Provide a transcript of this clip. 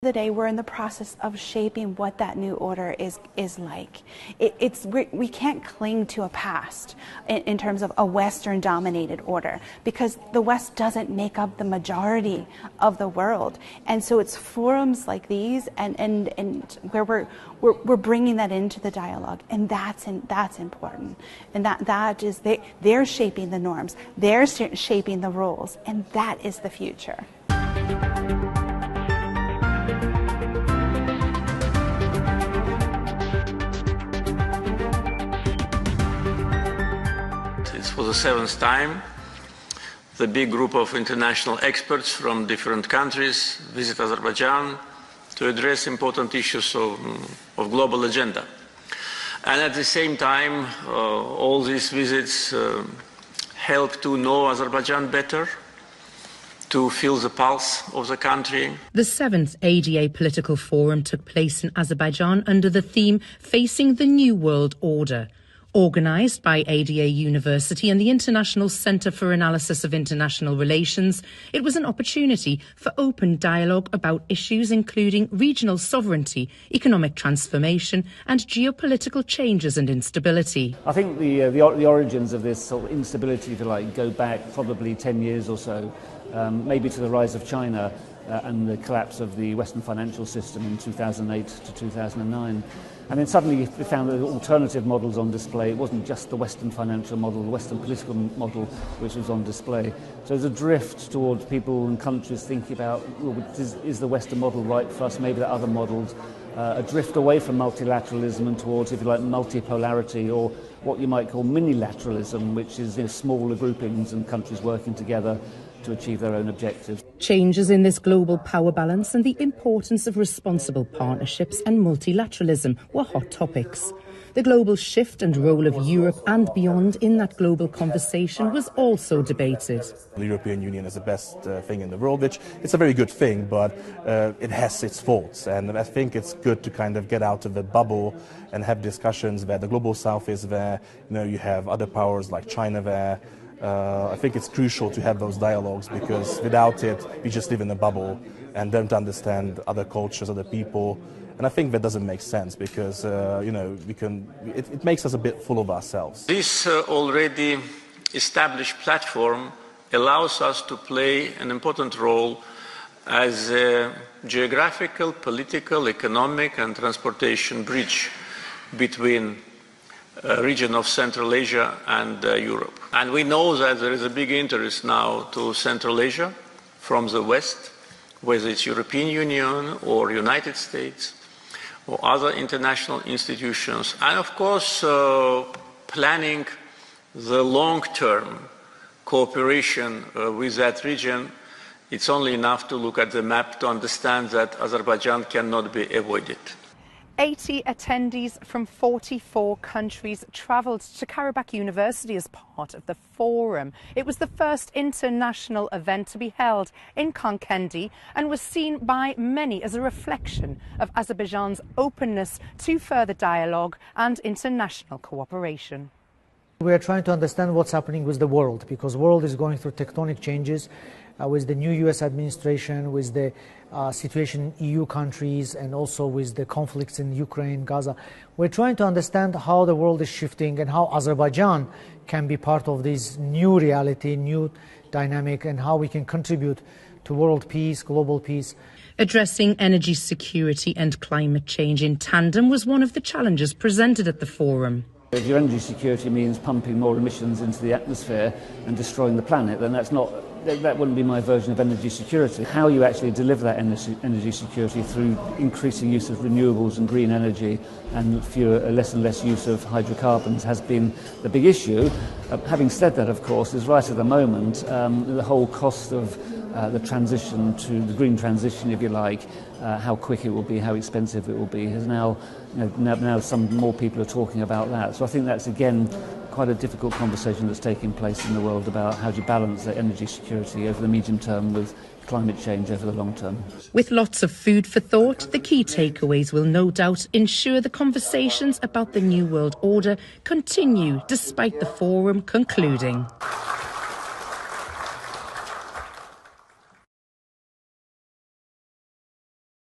The day we're in the process of shaping what that new order is like. We can't cling to a past in terms of a Western dominated order, because the West doesn't make up the majority of the world, and so it's forums like these and where we're bringing that into the dialogue, and that's important, and that is they're shaping the norms, they're shaping the rules, and that is the future. It's for the seventh time. The big group of international experts from different countries visit Azerbaijan to address important issues of global agenda. And at the same time, all these visits help to know Azerbaijan better, to feel the pulse of the country. The 7th ADA Political Forum took place in Azerbaijan under the theme Facing the New World Order. Organised by ADA University and the International Centre for Analysis of International Relations, it was an opportunity for open dialogue about issues including regional sovereignty, economic transformation and geopolitical changes and instability. I think the origins of this sort of instability, if you like, go back probably 10 years or so, maybe to the rise of China and the collapse of the Western financial system in 2008 to 2009. And then suddenly we found that alternative models on display. It wasn't just the Western financial model, the Western political model which was on display. So there's a drift towards people and countries thinking about, well, is the Western model right for us? Maybe there are other models. A drift away from multilateralism and towards, if you like, multipolarity, or what you might call minilateralism, which is smaller groupings and countries working together to achieve their own objectives. Changes in this global power balance and the importance of responsible partnerships and multilateralism were hot topics. The global shift and role of Europe and beyond in that global conversation was also debated. The European Union is the best thing in the world, which it's a very good thing, but it has its faults. And I think it's good to kind of get out of the bubble and have discussions where the global south is there, you have other powers like China there. I think it's crucial to have those dialogues, because without it, we just live in a bubble and don't understand other cultures, other people. And I think that doesn't make sense, because, it makes us a bit full of ourselves. This already established platform allows us to play an important role as a geographical, political, economic and transportation bridge between region of Central Asia and Europe. And we know that there is a big interest now to Central Asia from the West, whether it's European Union or United States or other international institutions. And of course, planning the long-term cooperation with that region, it's only enough to look at the map to understand that Azerbaijan cannot be avoided. 80 attendees from 44 countries travelled to Karabakh University as part of the forum. It was the first international event to be held in Konkendi and was seen by many as a reflection of Azerbaijan's openness to further dialogue and international cooperation. We are trying to understand what's happening with the world, because the world is going through tectonic changes with the new US administration, with the situation in EU countries, and also with the conflicts in Ukraine, Gaza. We're trying to understand how the world is shifting and how Azerbaijan can be part of this new reality, new dynamic, and how we can contribute to world peace, global peace. Addressing energy security and climate change in tandem was one of the challenges presented at the forum. If your energy security means pumping more emissions into the atmosphere and destroying the planet, then that wouldn't be my version of energy security. How you actually deliver that energy security through increasing use of renewables and green energy and less and less use of hydrocarbons has been the big issue. Having said that, of course, is right at the moment, the whole cost of the transition to the green transition, if you like, how quick it will be, how expensive it will be, has now some more people are talking about that. So I think that's again quite a difficult conversation that's taking place in the world about how do you balance the energy security over the medium term with climate change over the long term. With lots of food for thought, the key takeaways will no doubt ensure the conversations about the New World Order continue despite the forum concluding.